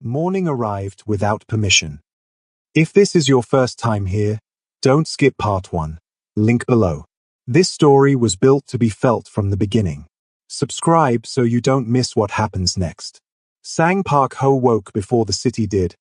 Morning arrived without permission. If this is your first time here, don't skip part 1. Link below. This story was built to be felt from the beginning. Subscribe so you don't miss what happens next. Sang Park Ho woke before the city did,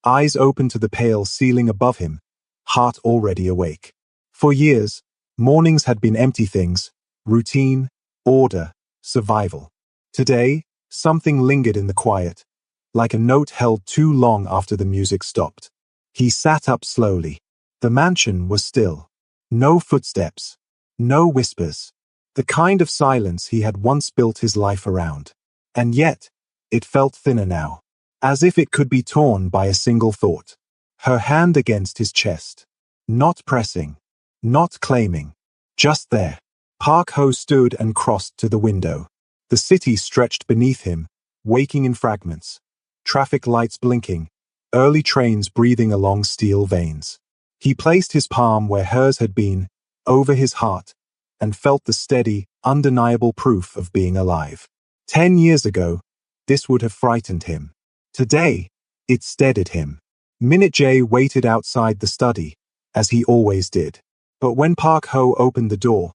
eyes open to the pale ceiling above him, heart already awake. For years, mornings had been empty things, routine, order, survival. Today, something lingered in the quiet, like a note held too long after the music stopped. He sat up slowly. The mansion was still. No footsteps. No whispers. The kind of silence he had once built his life around. And yet, it felt thinner now, as if it could be torn by a single thought. Her hand against his chest. Not pressing. Not claiming. Just there. Park Ho stood and crossed to the window. The city stretched beneath him, waking in fragments. Traffic lights blinking, early trains breathing along steel veins. He placed his palm where hers had been, over his heart, and felt the steady, undeniable proof of being alive. 10 years ago, this would have frightened him. Today, it steadied him. Minute J waited outside the study, as he always did. But when Park Ho opened the door,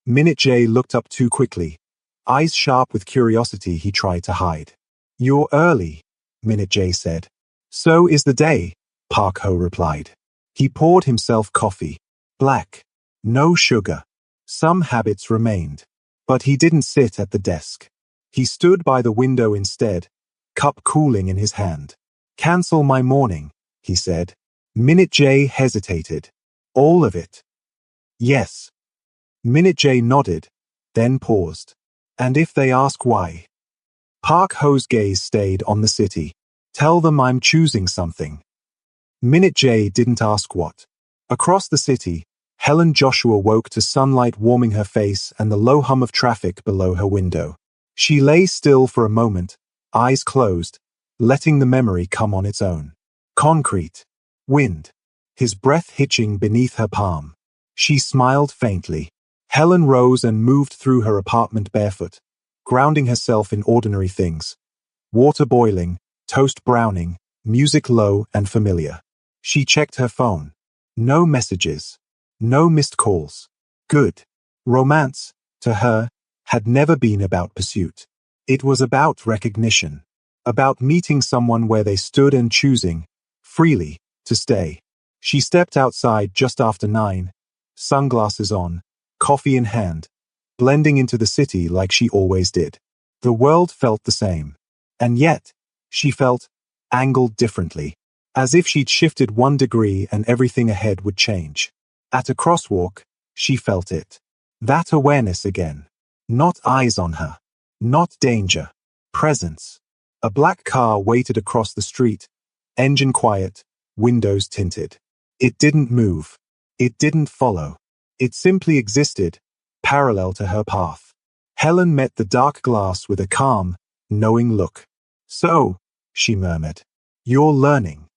Minute J looked up too quickly, eyes sharp with curiosity he tried to hide. "You're early," Minute J said. "So is the day," Park Ho replied. He poured himself coffee. Black. No sugar. Some habits remained. But he didn't sit at the desk. He stood by the window instead, cup cooling in his hand. "Cancel my morning," he said. Minute J hesitated. "All of it?" "Yes." Minute J nodded, then paused. "And if they ask why?" Park Ho's gaze stayed on the city. "Tell them I'm choosing something." Minute J didn't ask what. Across the city, Helen Joshua woke to sunlight warming her face and the low hum of traffic below her window. She lay still for a moment, eyes closed, letting the memory come on its own. Concrete. Wind. His breath hitching beneath her palm. She smiled faintly. Helen rose and moved through her apartment barefoot, grounding herself in ordinary things. Water boiling, toast browning, music low and familiar. She checked her phone. No messages. No missed calls. Good. Romance, to her, had never been about pursuit. It was about recognition. About meeting someone where they stood and choosing, freely, to stay. She stepped outside just after 9, sunglasses on, coffee in hand, blending into the city like she always did. The world felt the same. And yet, she felt angled differently, as if she'd shifted 1 degree and everything ahead would change. At a crosswalk, she felt it. That awareness again. Not eyes on her. Not danger. Presence. A black car waited across the street, engine quiet, windows tinted. It didn't move. It didn't follow. It simply existed, parallel to her path. Helen met the dark glass with a calm, knowing look. "So," she murmured, "you're learning."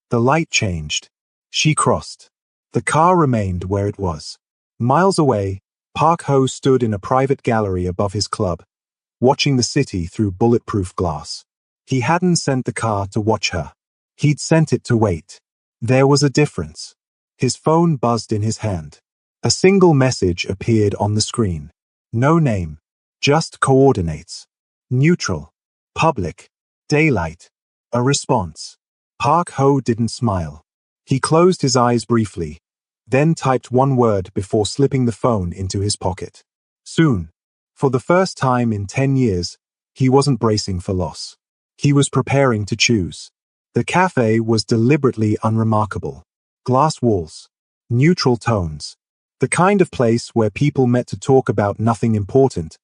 The light changed. She crossed. The car remained where it was. Miles away, Park Ho stood in a private gallery above his club, watching the city through bulletproof glass. He hadn't sent the car to watch her. He'd sent it to wait. There was a difference. His phone buzzed in his hand. A single message appeared on the screen. No name. Just coordinates. Neutral. Public. Daylight. A response. Park Ho didn't smile. He closed his eyes briefly, then typed 1 word before slipping the phone into his pocket. Soon. For the first time in 10 years, he wasn't bracing for loss. He was preparing to choose. The cafe was deliberately unremarkable. Glass walls. Neutral tones. The kind of place where people met to talk about nothing important,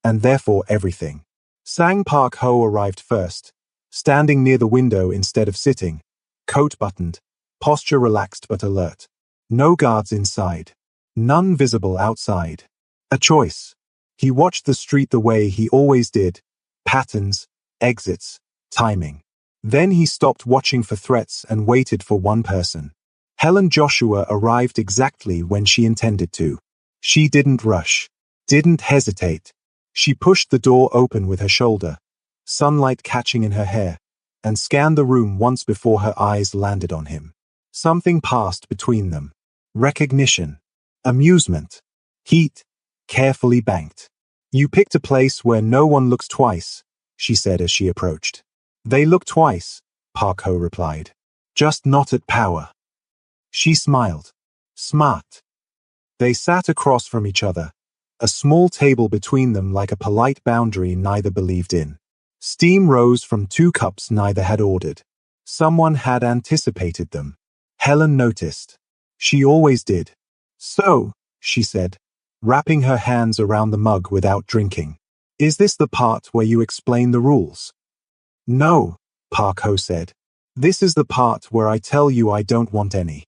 and therefore everything. Sang Park Ho arrived first, standing near the window instead of sitting, coat buttoned, posture relaxed but alert. No guards inside. None visible outside. A choice. He watched the street the way he always did. Patterns, exits, timing. Then he stopped watching for threats and waited for one person. Helen Joshua arrived exactly when she intended to. She didn't rush. Didn't hesitate. She pushed the door open with her shoulder, sunlight catching in her hair, and scanned the room once before her eyes landed on him. Something passed between them. Recognition. Amusement. Heat. Carefully banked. You picked a place where no one looks twice, she said as she approached. They look twice, Park Ho replied. Just not at power. She smiled. Smart. They sat across from each other, a small table between them like a polite boundary neither believed in. Steam rose from 2 cups neither had ordered. Someone had anticipated them. Helen noticed. She always did. So, she said, wrapping her hands around the mug without drinking. Is this the part where you explain the rules? No, Park Ho said. This is the part where I tell you I don't want any.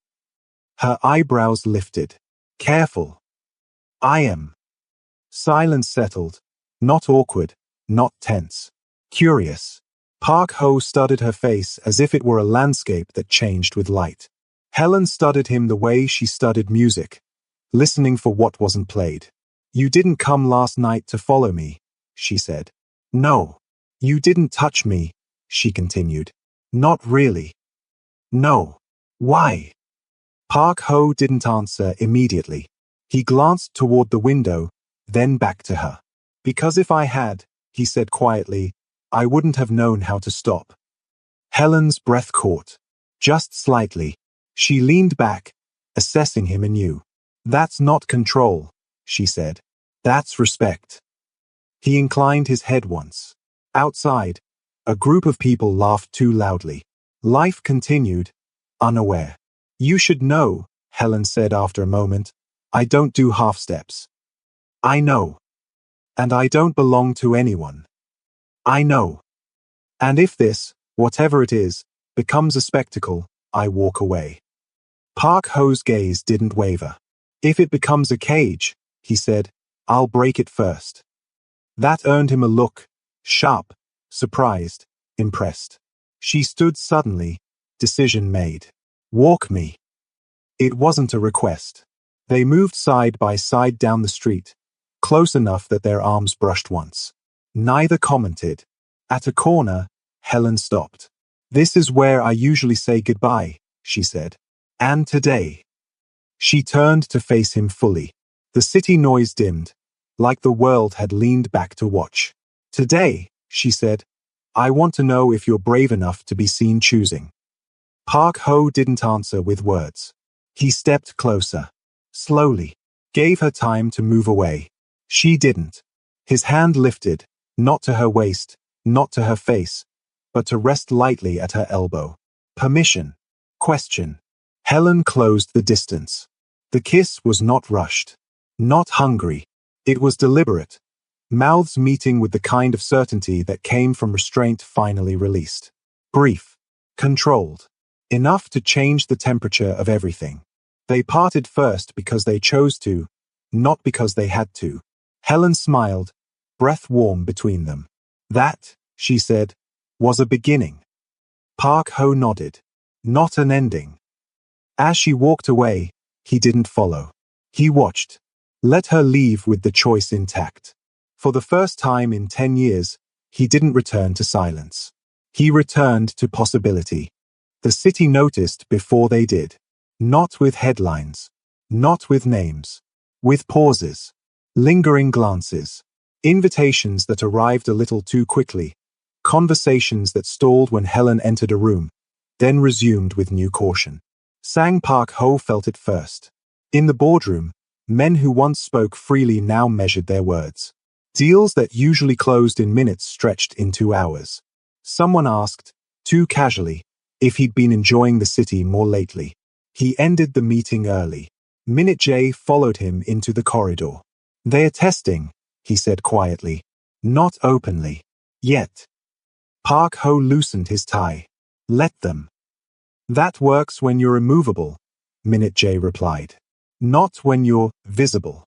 Her eyebrows lifted. Careful. I am. Silence settled. Not awkward, not tense. Curious. Park Ho studied her face as if it were a landscape that changed with light. Helen studied him the way she studied music, listening for what wasn't played. You didn't come last night to follow me, she said. No. You didn't touch me, she continued. Not really. No. Why? Park Ho didn't answer immediately. He glanced toward the window, then back to her. Because if I had, he said quietly, I wouldn't have known how to stop. Helen's breath caught. Just slightly. She leaned back, assessing him anew. That's not control, she said. That's respect. He inclined his head once. Outside, a group of people laughed too loudly. Life continued, unaware. You should know, Helen said after a moment. I don't do half steps. I know. And I don't belong to anyone. I know. And if this, whatever it is, becomes a spectacle, I walk away. Park Ho's gaze didn't waver. If it becomes a cage, he said, I'll break it first. That earned him a look, sharp, surprised, impressed. She stood suddenly, decision made. Walk me. It wasn't a request. They moved side by side down the street, close enough that their arms brushed once. Neither commented. At a corner, Helen stopped. This is where I usually say goodbye, she said. And today. She turned to face him fully. The city noise dimmed, like the world had leaned back to watch. Today, she said, I want to know if you're brave enough to be seen choosing. Park Ho didn't answer with words. He stepped closer. Slowly. Gave her time to move away. She didn't. His hand lifted, not to her waist, not to her face, but to rest lightly at her elbow. Permission. Question. Helen closed the distance. The kiss was not rushed. Not hungry. It was deliberate. Mouths meeting with the kind of certainty that came from restraint finally released. Brief. Controlled. Enough to change the temperature of everything. They parted first because they chose to, not because they had to. Helen smiled, breath warm between them. That, she said, was a beginning. Park Ho nodded. Not an ending. As she walked away, he didn't follow. He watched. Let her leave with the choice intact. For the first time in 10 years, he didn't return to silence. He returned to possibility. The city noticed before they did. Not with headlines. Not with names. With pauses. Lingering glances. Invitations that arrived a little too quickly. Conversations that stalled when Helen entered a room, then resumed with new caution. Sang Park Ho felt it first. In the boardroom, men who once spoke freely now measured their words. Deals that usually closed in minutes stretched into hours. Someone asked, too casually, if he'd been enjoying the city more lately. He ended the meeting early. Minute J followed him into the corridor. They are testing, he said quietly. Not openly. Yet. Park Ho loosened his tie. Let them. That works when you're immovable, Minute J replied. Not when you're visible.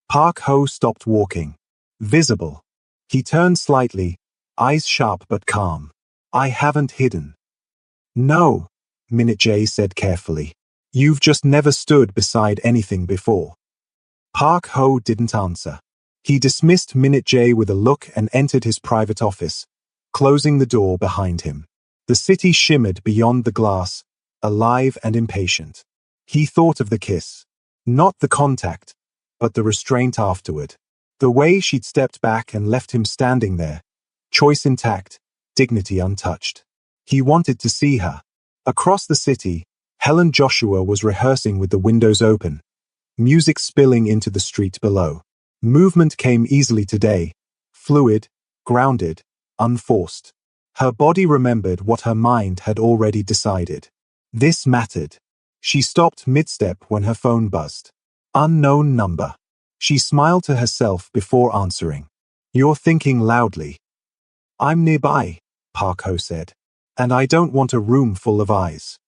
Park Ho stopped walking. Visible. He turned slightly, eyes sharp but calm. I haven't hidden. No, Minute J said carefully. You've just never stood beside anything before. Park Ho didn't answer. He dismissed Minute J with a look and entered his private office, closing the door behind him. The city shimmered beyond the glass, alive and impatient. He thought of the kiss. Not the contact, but the restraint afterward. The way she'd stepped back and left him standing there, choice intact, dignity untouched. He wanted to see her. Across the city, Helen Joshua was rehearsing with the windows open, music spilling into the street below. Movement came easily today, fluid, grounded, unforced. Her body remembered what her mind had already decided. This mattered. She stopped mid-step when her phone buzzed. Unknown number. She smiled to herself before answering. "You're thinking loudly." "I'm nearby," Park Ho said. "And I don't want a room full of eyes."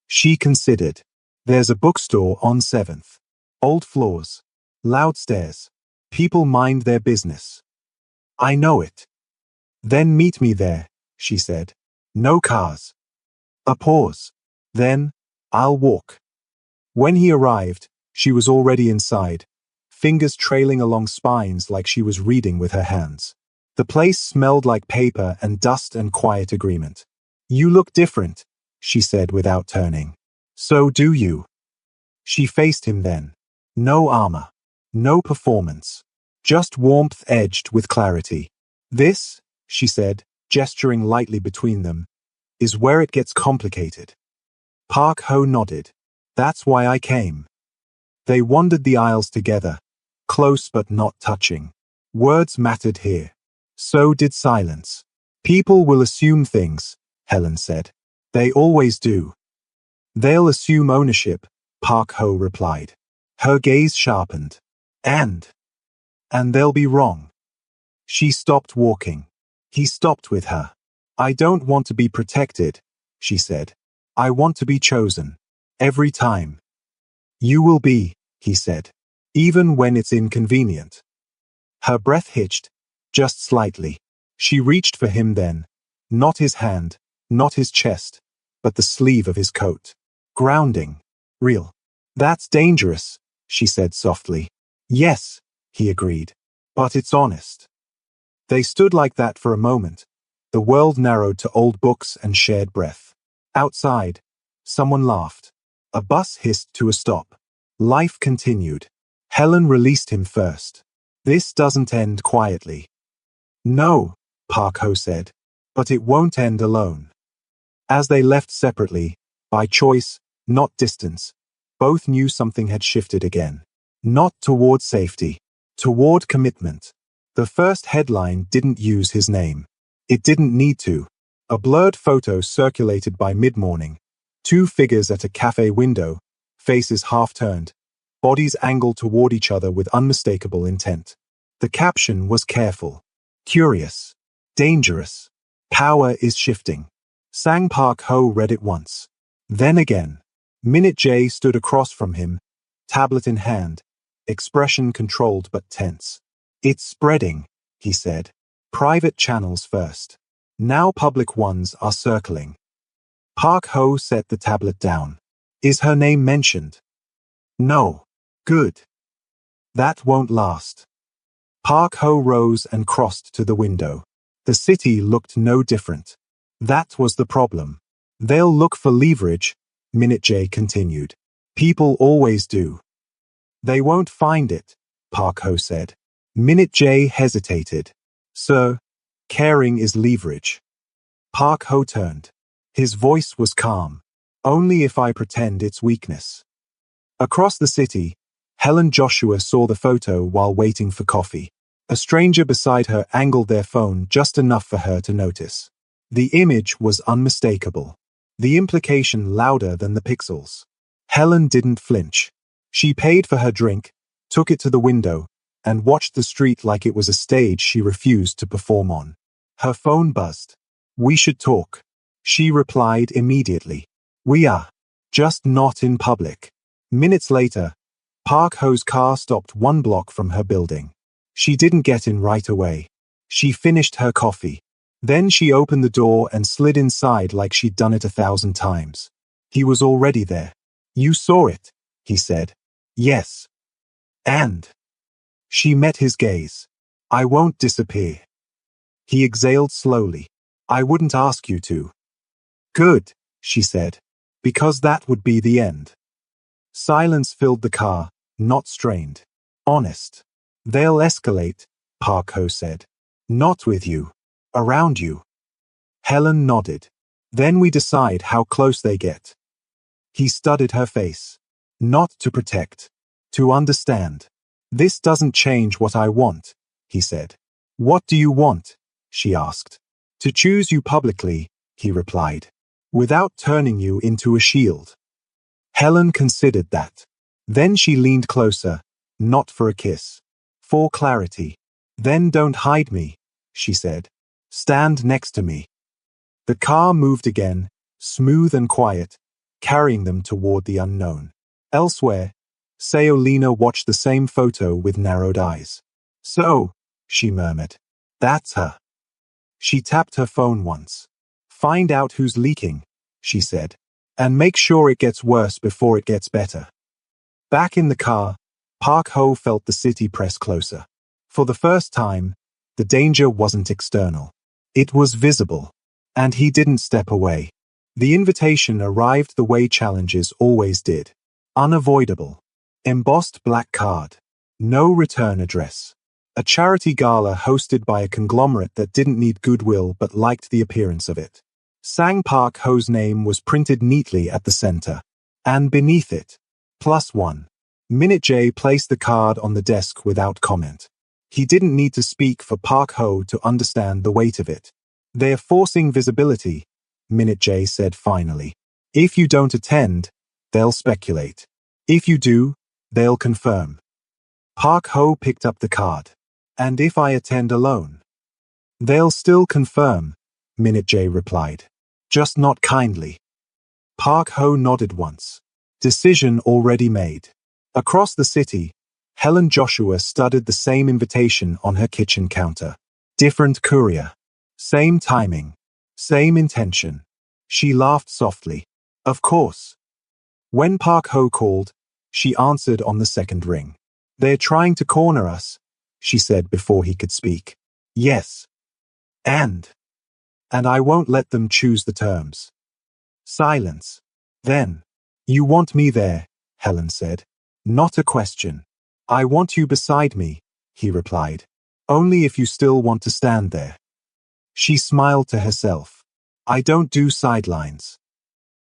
She considered. "There's a bookstore on 7th. Old floors. Loud stairs. People mind their business." "I know it." "Then meet me there," she said. "No cars." A pause. "Then, I'll walk." When he arrived, she was already inside, fingers trailing along spines like she was reading with her hands. The place smelled like paper and dust and quiet agreement. "You look different," she said without turning. "So do you." She faced him then. No armor. No performance. Just warmth edged with clarity. "This," she said, gesturing lightly between them, "is where it gets complicated." Park Ho nodded. "That's why I came." They wandered the aisles together, close but not touching. Words mattered here. So did silence. "People will assume things," Helen said. "They always do." "They'll assume ownership," Park Ho replied. Her gaze sharpened. And they'll be wrong." She stopped walking. He stopped with her. "I don't want to be protected," she said. "I want to be chosen. Every time." "You will be," he said. "Even when it's inconvenient." Her breath hitched, just slightly. She reached for him then. Not his hand, not his chest, but the sleeve of his coat. Grounding. Real. "That's dangerous," she said softly. "Yes," he agreed. "But it's honest." They stood like that for a moment. The world narrowed to old books and shared breath. Outside, someone laughed. A bus hissed to a stop. Life continued. Helen released him first. "This doesn't end quietly." "No," Park Ho said, "but it won't end alone." As they left separately, by choice, not distance, both knew something had shifted again. Not toward safety, toward commitment. The first headline didn't use his name. It didn't need to. A blurred photo circulated by mid-morning. Two figures at a cafe window, faces half-turned, bodies angled toward each other with unmistakable intent. The caption was careful. "Curious. Dangerous. Power is shifting." Sang Park Ho read it once. Then again. Minute J stood across from him, tablet in hand, expression controlled but tense. "It's spreading," he said. "Private channels first. Now public ones are circling." Park Ho set the tablet down. "Is her name mentioned?" "No." "Good. That won't last." Park Ho rose and crossed to the window. The city looked no different. That was the problem. "They'll look for leverage," Minute J continued. "People always do." "They won't find it," Park Ho said. Minute J hesitated. "Sir, caring is leverage." Park Ho turned. His voice was calm. "Only if I pretend it's weakness." Across the city, Helen Joshua saw the photo while waiting for coffee. A stranger beside her angled their phone just enough for her to notice. The image was unmistakable. The implication louder than the pixels. Helen didn't flinch. She paid for her drink, took it to the window, and watched the street like it was a stage she refused to perform on. Her phone buzzed. "We should talk." She replied immediately. "We are. Just not in public." Minutes later, Park Ho's car stopped 1 block from her building. She didn't get in right away. She finished her coffee. Then she opened the door and slid inside like she'd done it 1,000 times. He was already there. "You saw it," he said. "Yes." "And?" She met his gaze. "I won't disappear." He exhaled slowly. "I wouldn't ask you to." Good, she said, because that would be the end. Silence filled the car, not strained. Honest. They'll escalate, Park Ho said. Not with you. Around you. Helen nodded. Then we decide how close they get. He studied her face. Not to protect. To understand. This doesn't change what I want, he said. What do you want? She asked. To choose you publicly, he replied. Without turning you into a shield. Helen considered that. Then she leaned closer, not for a kiss. For clarity. Then don't hide me, she said. Stand next to me. The car moved again, smooth and quiet, carrying them toward the unknown. Elsewhere, Sayolina watched the same photo with narrowed eyes. So, she murmured. That's her. She tapped her phone once. Find out who's leaking, she said. And make sure it gets worse before it gets better. Back in the car, Park Ho felt the city press closer. For the first time, the danger wasn't external. It was visible. And he didn't step away. The invitation arrived the way challenges always did. Unavoidable. Embossed black card. No return address. A charity gala hosted by a conglomerate that didn't need goodwill but liked the appearance of it. Sang Park Ho's name was printed neatly at the center. And beneath it, +1. Minute J placed the card on the desk without comment. He didn't need to speak for Park Ho to understand the weight of it. They're forcing visibility, Minute J said finally. If you don't attend, they'll speculate. If you do, they'll confirm. Park Ho picked up the card. And if I attend alone? They'll still confirm, Minute J replied. Just not kindly. Park Ho nodded once. Decision already made. Across the city, Helen Joshua studied the same invitation on her kitchen counter. Different courier. Same timing. Same intention. She laughed softly. Of course. When Park Ho called, she answered on the second ring. They're trying to corner us, she said before he could speak. Yes. And I won't let them choose the terms. Silence. Then. You want me there, Helen said. Not a question. I want you beside me, he replied. Only if you still want to stand there. She smiled to herself. I don't do sidelines.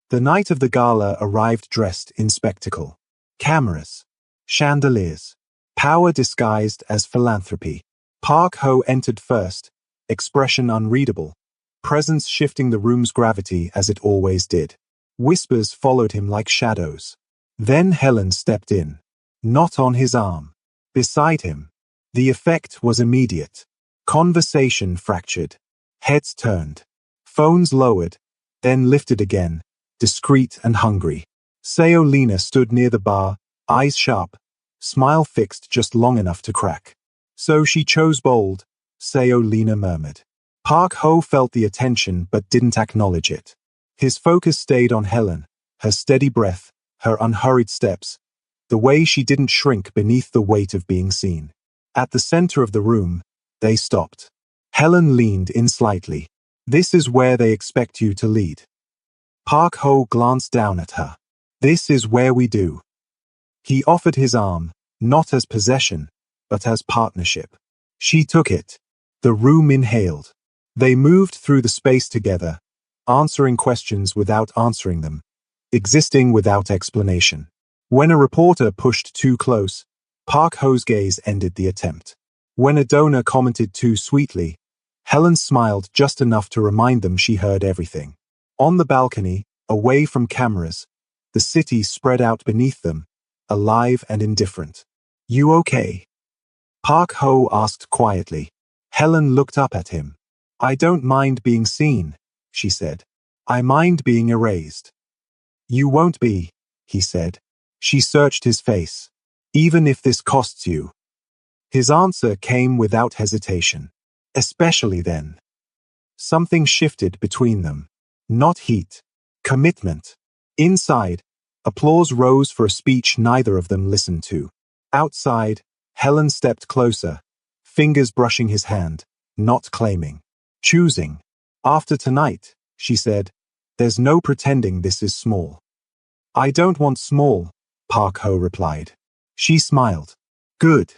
The night of the gala arrived dressed in spectacle. Cameras. Chandeliers. Power disguised as philanthropy. Park Ho entered first, expression unreadable, presence shifting the room's gravity as it always did. Whispers followed him like shadows. Then Helen stepped in. Not on his arm. Beside him. The effect was immediate. Conversation fractured. Heads turned. Phones lowered, then lifted again, discreet and hungry. Sayolina stood near the bar, eyes sharp, smile fixed just long enough to crack. So she chose bold, Sayolina murmured. Park Ho felt the attention but didn't acknowledge it. His focus stayed on Helen, her steady breath, her unhurried steps, the way she didn't shrink beneath the weight of being seen. At the center of the room, they stopped. Helen leaned in slightly. This is where they expect you to lead. Park Ho glanced down at her. This is where we do. He offered his arm, not as possession, but as partnership. She took it. The room inhaled. They moved through the space together, answering questions without answering them, existing without explanation. When a reporter pushed too close, Park Ho's gaze ended the attempt. When a donor commented too sweetly, Helen smiled just enough to remind them she heard everything. On the balcony, away from cameras, the city spread out beneath them, alive and indifferent. You okay? Park Ho asked quietly. Helen looked up at him. I don't mind being seen, she said. I mind being erased. You won't be, he said. She searched his face. Even if this costs you. His answer came without hesitation. Especially then. Something shifted between them. Not heat. Commitment. Inside, applause rose for a speech neither of them listened to. Outside, Helen stepped closer, fingers brushing his hand, not claiming. Choosing. After tonight, she said, There's no pretending this is small. I don't want small, Park Ho replied. She smiled. Good.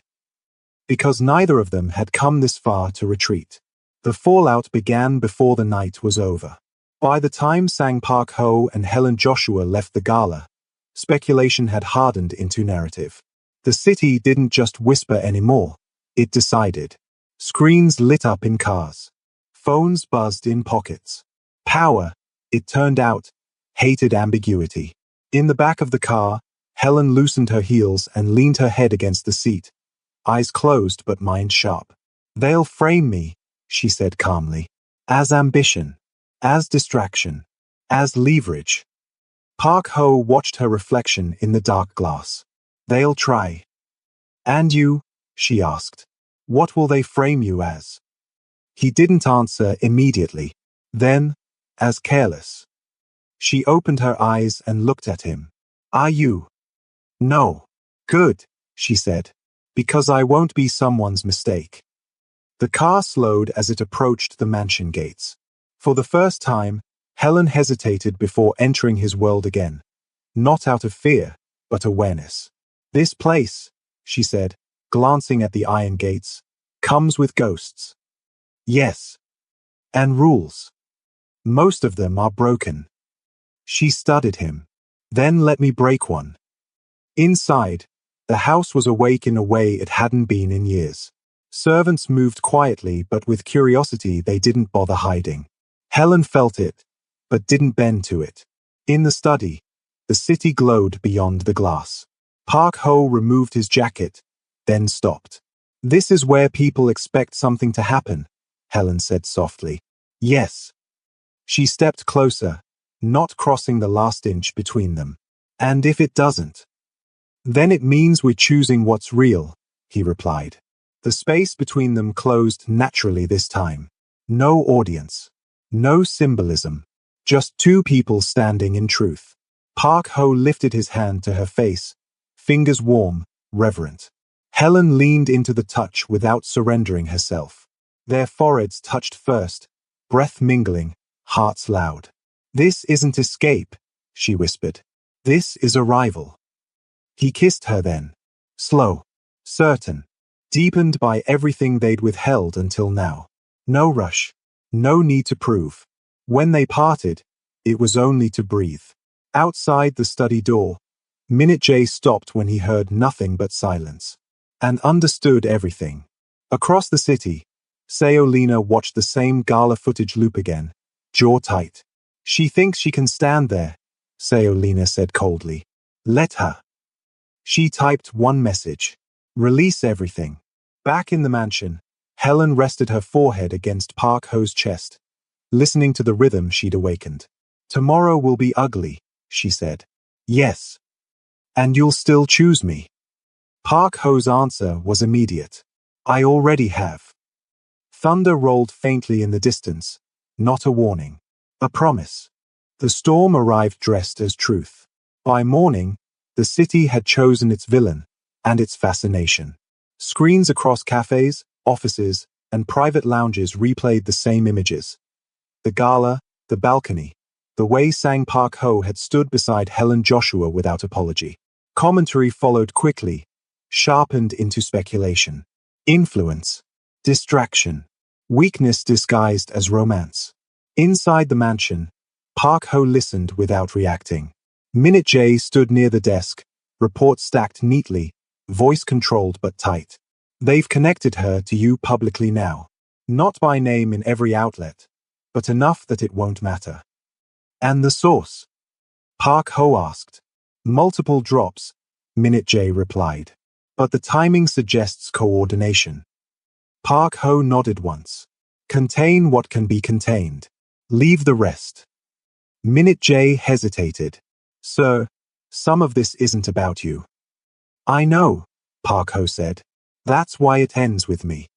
Because neither of them had come this far to retreat. The fallout began before the night was over. By the time Sang Park Ho and Helen Joshua left the gala, speculation had hardened into narrative. The city didn't just whisper anymore, it decided. Screens lit up in cars. Phones buzzed in pockets. Power, it turned out, hated ambiguity. In the back of the car, Helen loosened her heels and leaned her head against the seat, eyes closed but mind sharp. They'll frame me, she said calmly, as ambition, as distraction, as leverage. Park Ho watched her reflection in the dark glass. They'll try. And you, she asked, what will they frame you as? He didn't answer immediately. Then, as careless. She opened her eyes and looked at him. Are you? No. Good, she said. Because I won't be someone's mistake. The car slowed as it approached the mansion gates. For the first time, Helen hesitated before entering his world again. Not out of fear, but awareness. This place, she said, glancing at the iron gates, comes with ghosts. Yes. And rules. Most of them are broken. She studied him. Then let me break one. Inside, the house was awake in a way it hadn't been in years. Servants moved quietly, but with curiosity they didn't bother hiding. Helen felt it, but didn't bend to it. In the study, the city glowed beyond the glass. Park Ho removed his jacket, then stopped. This is where people expect something to happen, Helen said softly. Yes. She stepped closer, not crossing the last inch between them. And if it doesn't? Then it means we're choosing what's real, he replied. The space between them closed naturally this time. No audience. No symbolism. Just two people standing in truth. Park Ho lifted his hand to her face, fingers warm, reverent. Helen leaned into the touch without surrendering herself. Their foreheads touched first, breath mingling, hearts loud. This isn't escape, she whispered. This is arrival. He kissed her then. Slow, certain, deepened by everything they'd withheld until now. No rush, no need to prove. When they parted, it was only to breathe. Outside the study door, Minute J stopped when he heard nothing but silence. And understood everything. Across the city, Seolina watched the same gala footage loop again, jaw tight. She thinks she can stand there, Seolina said coldly. Let her. She typed one message. Release everything. Back in the mansion, Helen rested her forehead against Park Ho's chest, listening to the rhythm she'd awakened. Tomorrow will be ugly, she said. Yes. And you'll still choose me. Park Ho's answer was immediate. I already have. Thunder rolled faintly in the distance, not a warning. A promise. The storm arrived dressed as truth. By morning, the city had chosen its villain and its fascination. Screens across cafes, offices, and private lounges replayed the same images. The gala, the balcony, the way Sang Park Ho had stood beside Helen Joshua without apology. Commentary followed quickly, sharpened into speculation. Influence. Distraction. Weakness disguised as romance. Inside the mansion, Park Ho listened without reacting. Minute J stood near the desk, reports stacked neatly, voice controlled but tight. They've connected her to you publicly now. Not by name in every outlet, but enough that it won't matter. And the source? Park Ho asked. Multiple drops, Minute J replied. But the timing suggests coordination. Park Ho nodded once. Contain what can be contained. Leave the rest. Minute J hesitated. Sir, some of this isn't about you. I know, Park Ho said. That's why it ends with me.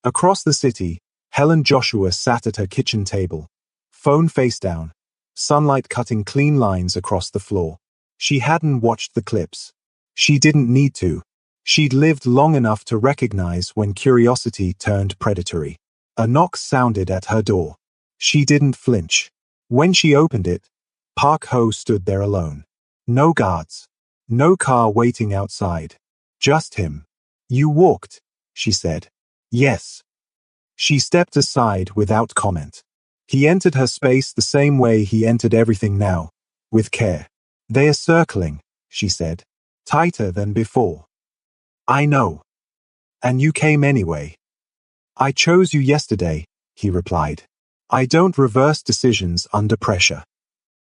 Across the city, Helen Joshua sat at her kitchen table, phone face down, sunlight cutting clean lines across the floor. She hadn't watched the clips. She didn't need to. She'd lived long enough to recognize when curiosity turned predatory. A knock sounded at her door. She didn't flinch. When she opened it, Park Ho stood there alone. No guards. No car waiting outside. Just him. You walked, she said. Yes. She stepped aside without comment. He entered her space the same way he entered everything now, with care. They are circling, she said. Tighter than before. I know. And you came anyway. I chose you yesterday, he replied. I don't reverse decisions under pressure.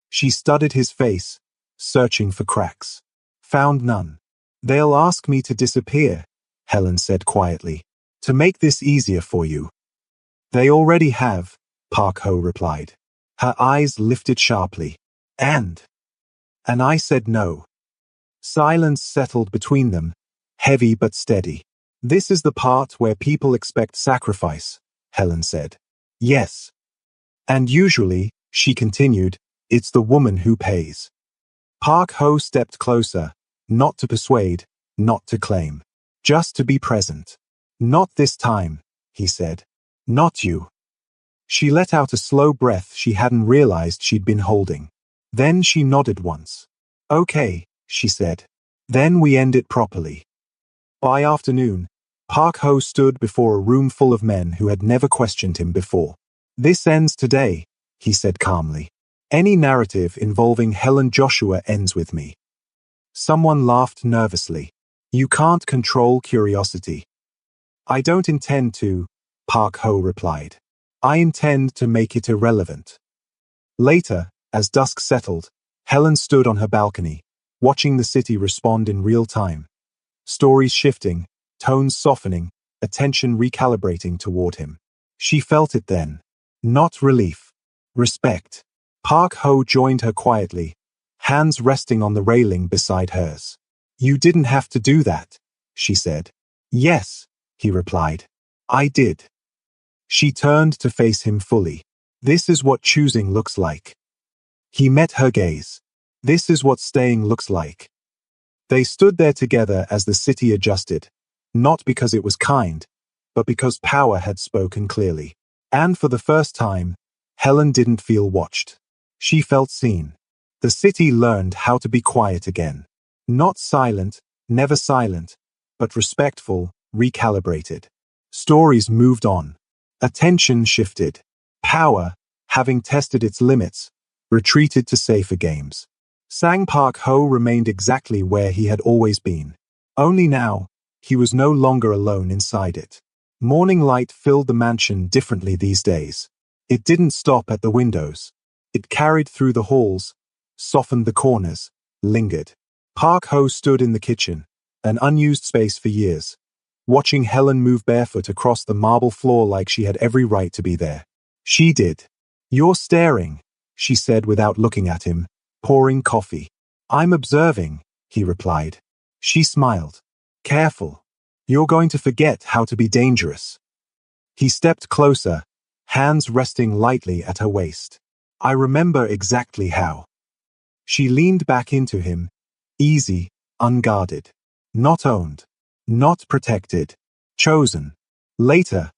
She studied his face, searching for cracks. Found none. They'll ask me to disappear, Helen said quietly, to make this easier for you. They already have, Park Ho replied. Her eyes lifted sharply. And I said no. Silence settled between them, heavy but steady. This is the part where people expect sacrifice, Helen said. Yes. And usually, she continued, it's the woman who pays. Park Ho stepped closer, not to persuade, not to claim. Just to be present. Not this time, he said. Not you. She let out a slow breath she hadn't realized she'd been holding. Then she nodded once. Okay, she said. Then we end it properly. By afternoon, Park Ho stood before a room full of men who had never questioned him before. This ends today, he said calmly. Any narrative involving Helen Joshua ends with me. Someone laughed nervously. You can't control curiosity. I don't intend to, Park Ho replied. I intend to make it irrelevant. Later, as dusk settled, Helen stood on her balcony, watching the city respond in real time. Stories shifting, tones softening, attention recalibrating toward him. She felt it then. Not relief. Respect. Park Ho joined her quietly, hands resting on the railing beside hers. You didn't have to do that, she said. Yes, he replied. I did. She turned to face him fully. This is what choosing looks like. He met her gaze. This is what staying looks like. They stood there together as the city adjusted, not because it was kind, but because power had spoken clearly. And for the first time, Helen didn't feel watched. She felt seen. The city learned how to be quiet again. Not silent, never silent, but respectful, recalibrated. Stories moved on. Attention shifted. Power, having tested its limits, retreated to safer games. Sang Park Ho remained exactly where he had always been. Only now, he was no longer alone inside it. Morning light filled the mansion differently these days. It didn't stop at the windows. It carried through the halls, softened the corners, lingered. Park Ho stood in the kitchen, an unused space for years, watching Helen move barefoot across the marble floor like she had every right to be there. She did. You're staring, she said without looking at him, pouring coffee. I'm observing, he replied. She smiled. Careful. You're going to forget how to be dangerous. He stepped closer, hands resting lightly at her waist. I remember exactly how. She leaned back into him, easy, unguarded. Not owned. Not protected. Chosen. Later,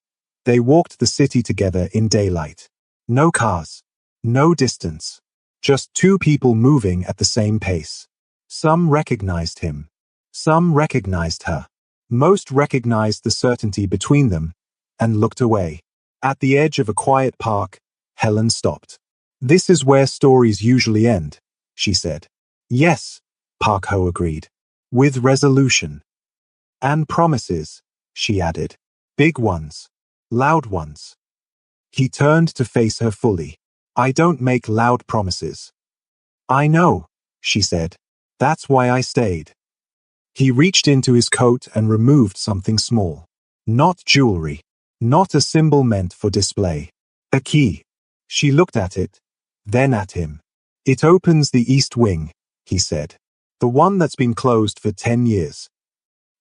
they walked the city together in daylight. No cars. No distance. Just two people moving at the same pace. Some recognized him. Some recognized her. Most recognized the certainty between them and looked away. At the edge of a quiet park, Helen stopped. This is where stories usually end, she said. Yes, Park Ho agreed. With resolution. And promises, she added. Big ones. Loud ones. He turned to face her fully. I don't make loud promises. I know, she said. That's why I stayed. He reached into his coat and removed something small. Not jewelry. Not a symbol meant for display. A key. She looked at it, then at him. It opens the east wing, he said. The one that's been closed for 10 years.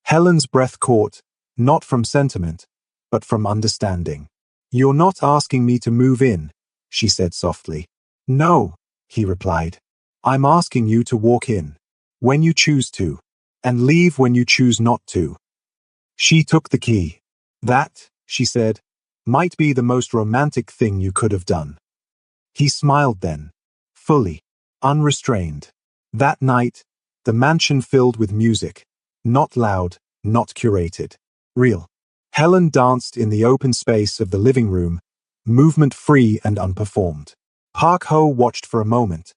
Helen's breath caught, not from sentiment, but from understanding. You're not asking me to move in, she said softly. No, he replied. I'm asking you to walk in, when you choose to, and leave when you choose not to. She took the key. That, she said, might be the most romantic thing you could have done. He smiled then, fully, unrestrained. That night, the mansion filled with music, not loud, not curated, real. Helen danced in the open space of the living room, movement-free and unperformed. Park Ho watched for a moment,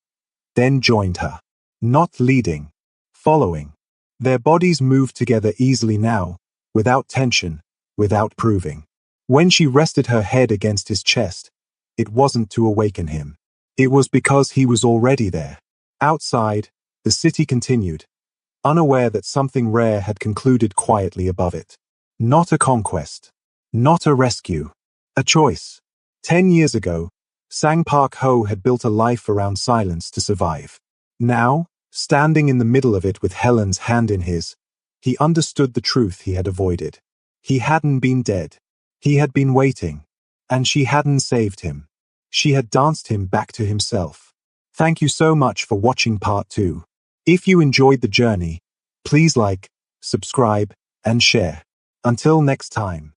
then joined her. Not leading, following. Their bodies moved together easily now, without tension, without proving. When she rested her head against his chest, it wasn't to awaken him. It was because he was already there. Outside, the city continued, unaware that something rare had concluded quietly above it. Not a conquest. Not a rescue. A choice. 10 years ago, Sang Park Ho had built a life around silence to survive. Now, standing in the middle of it with Helen's hand in his, he understood the truth he had avoided. He hadn't been dead. He had been waiting. And she hadn't saved him. She had danced him back to himself. Thank you so much for watching part 2. If you enjoyed the journey, please like, subscribe, and share. Until next time.